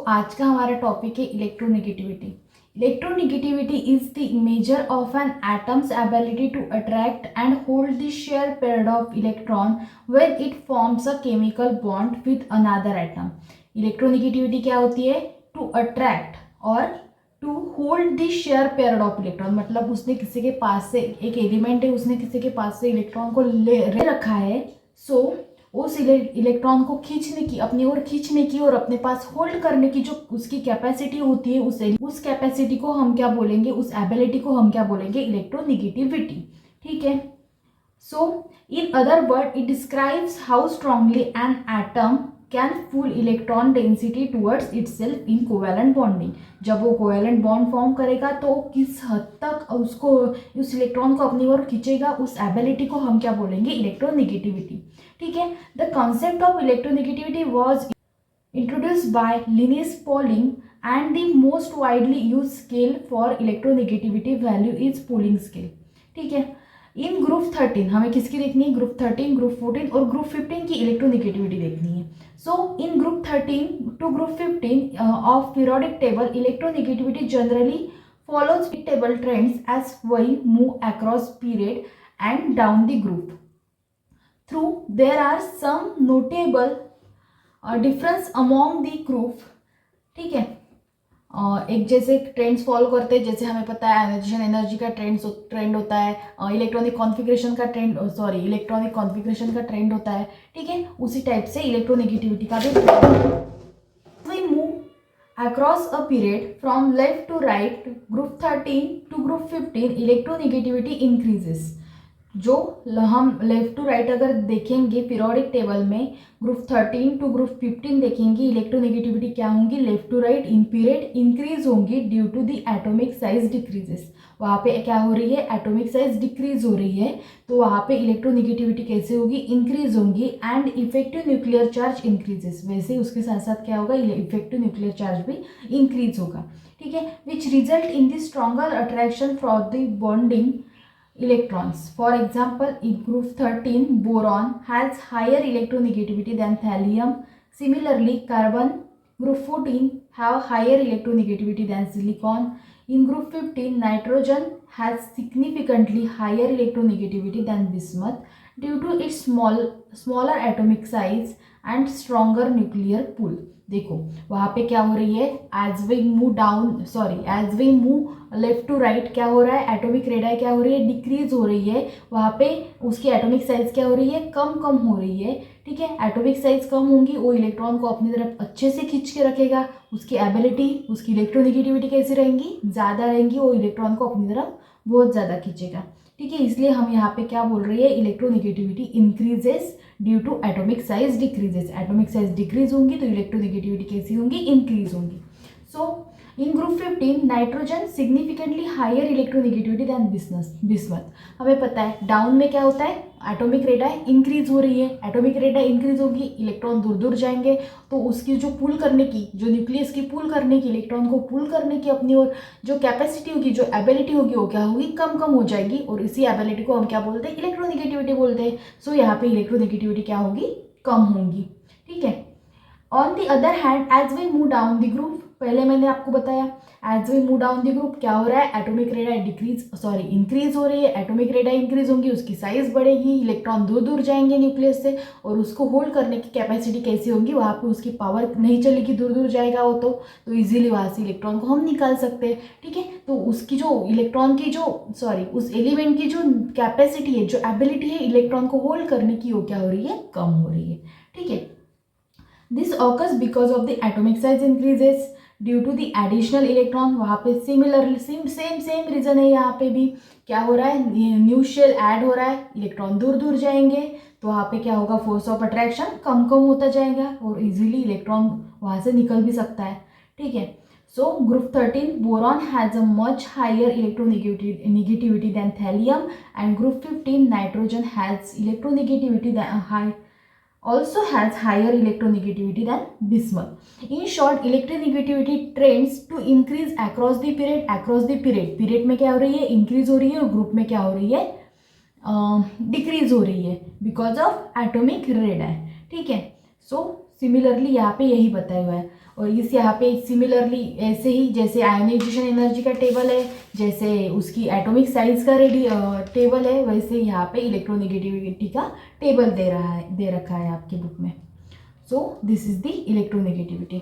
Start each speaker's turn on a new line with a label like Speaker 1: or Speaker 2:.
Speaker 1: आज का हमारा टॉपिक है electronegativity. Electronegativity is the measure of an atoms ability to attract and hold the share pair of electron when it forms a chemical bond with another atom. Electronegativity क्या होती है? To attract और to hold the share pair of electron, मतलब उसने किसी के पास से एक एलिमेंट है, उसने किसी के पास से इलेक्ट्रॉन को ले रखा है। उस इलेक्ट्रॉन को खींचने की, अपनी ओर खींचने की और अपने पास होल्ड करने की जो उसकी कैपेसिटी होती है, उस कैपेसिटी को हम क्या बोलेंगे? उस एबिलिटी को हम क्या बोलेंगे? इलेक्ट्रोनेगेटिविटी। ठीक है। In other words, it describes how strongly an atom can pull electron density towards itself in covalent bonding। जब वो कोवेलेंट बॉन्ड फॉर्म करेगा तो किस हद तक उसको, उस इलेक्ट्रॉन को अपनी ओर खींचेगा, उस एबिलिटी को हम क्या बोलेंगे? इलेक्ट्रोनेगेटिविटी। ठीक है। The concept of electronegativity was introduced by Linus Pauling and the most widely used scale for electronegativity value is Pauling scale। ठीक है। इन ग्रुप 13 हमें किसकी देखनी है? ग्रुप 13, ग्रुप 14 और ग्रुप 15 की इलेक्ट्रोनेगेटिविटी देखनी है। In group 13 to group 15 of periodic table, electronegativity generally follows table trends as we move across period and down the group। Through there are some notable difference among the group। ठीक है। एक जैसे trends follow करते हैं, जैसे हमें पता है आयोनाइजेशन एनर्जी का ट्रेंड होता है, इलेक्ट्रॉनिक कॉन्फ़िगरेशन का ट्रेंड होता है। ठीक है। उसी टाइप से इलेक्ट्रोनेगेटिविटी का भी we move across a period from left to right, group 13 to group 15 electronegativity increases. जो हम लेफ्ट टू राइट अगर देखेंगे पीरियोडिक टेबल में, ग्रुप 13 टू ग्रुप 15 देखेंगे, इलेक्ट्रोनेगेटिविटी क्या होंगी? Left to right in period increase होंगी due to the atomic size decreases. वहाँ पे क्या हो रही है? एटॉमिक साइज डिक्रीज हो रही है, तो वहाँ पे इलेक्ट्रोनेगेटिविटी कैसे होगी? इंक्रीज होंगी। And effective nuclear charge increases, वैसे उसके साथ साथ क्या होगा? इफेक्टिव न्यूक्लियर चार्ज भी इंक्रीज होगा। ठीक है। Which result in the stronger attraction for the bonding electrons। For example, in group 13 boron has higher electronegativity than thallium। Similarly, carbon group 14 have higher electronegativity than silicon। In group 15 nitrogen has significantly higher electronegativity than bismuth due to its smaller atomic size and stronger nuclear pull। देखो वहाँ पे क्या हो रही है? As we move left to right क्या हो रहा है? एटॉमिक रेडाई क्या हो रही है? डिक्रीज हो रही है। वहाँ पे उसकी एटॉमिक साइज क्या हो रही है? कम हो रही है। ठीक है। एटॉमिक साइज कम होंगी, वो इलेक्ट्रॉन को अपनी तरफ अच्छे से खींच के रखेगा। उसकी एबिलिटी, उसकी इलेक्ट्रोनेगेटिविटी कैसी रहेंगी? ज़्यादा रहेंगी, वो इलेक्ट्रॉन को अपनी तरफ बहुत ज़्यादा खींचेगा। ठीक है। इसलिए हम यहाँ पे क्या बोल रही है? Electronegativity increases due to atomic size decreases. Atomic size decrease होंगी तो इलेक्ट्रोनेगेटिविटी कैसी होंगी? इंक्रीज होंगी। In group 15 nitrogen significantly higher electronegativity than bismuth. हमें पता है डाउन में क्या होता है? एटॉमिक रेडाई इंक्रीज हो रही है। एटॉमिक रेडाई इंक्रीज होगी, इलेक्ट्रॉन दूर दूर जाएंगे, तो उसकी जो पुल करने की, जो न्यूक्लियस की पुल करने की, इलेक्ट्रॉन को पुल करने की अपनी ओर जो कैपेसिटी होगी, जो एबिलिटी होगी, वो क्या होगी? कम हो जाएगी। और इसी एबिलिटी को हम क्या बोलते हैं? इलेक्ट्रोनेगेटिविटी बोलते हैं। यहाँ पे इलेक्ट्रोनेगेटिविटी क्या होगी? कम होंगी। ठीक है। On the other hand as we move down the group, पहले मैंने आपको बताया as we move down the group क्या हो रहा है? एटॉमिक रेडाई इंक्रीज हो रही है। एटॉमिक रेडाई इंक्रीज होंगी, उसकी साइज बढ़ेगी, इलेक्ट्रॉन दूर दूर जाएंगे न्यूक्लियस से, और उसको होल्ड करने की कैपेसिटी कैसी होगी? वहाँ पे उसकी पावर नहीं चलेगी, दूर दूर जाएगा वो, तो इजीली वहाँ से इलेक्ट्रॉन को हम निकाल सकते हैं। ठीक है। तो उसकी जो इलेक्ट्रॉन की उस एलिमेंट की जो कैपेसिटी है, जो एबिलिटी है इलेक्ट्रॉन को होल्ड करने की, वो क्या हो रही है? कम हो रही है। ठीक है। This occurs because of the atomic size increases due to the additional electron. वहाँ पे सिमिलरली सेम रीजन है। यहाँ पे भी क्या हो रहा है? न्यू शेल ऐड हो रहा है, इलेक्ट्रॉन दूर दूर जाएंगे, तो वहाँ पे क्या होगा? फोर्स ऑफ अट्रैक्शन कम होता जाएगा और इजीली इलेक्ट्रॉन वहाँ से निकल भी सकता है। ठीक है। Group 13 boron has a much higher electronegativity than thallium, and group 15 nitrogen has also has higher electronegativity than bismuth। In short, electronegativity trends to increase across the period। Period में क्या हो रही है? इंक्रीज हो रही है, और ग्रुप में क्या हो रही है? डिक्रीज हो रही है बिकॉज ऑफ एटॉमिक रेडाई। ठीक है। सिमिलरली यहाँ पे यही बताया हुआ है। और इस यहाँ पे सिमिलरली ऐसे ही जैसे आयोनाइजेशन एनर्जी का टेबल है, जैसे उसकी एटॉमिक साइज का टेबल है, वैसे यहाँ पे इलेक्ट्रोनेगेटिविटी का टेबल दे रखा है आपकी बुक में। So this is the electronegativity.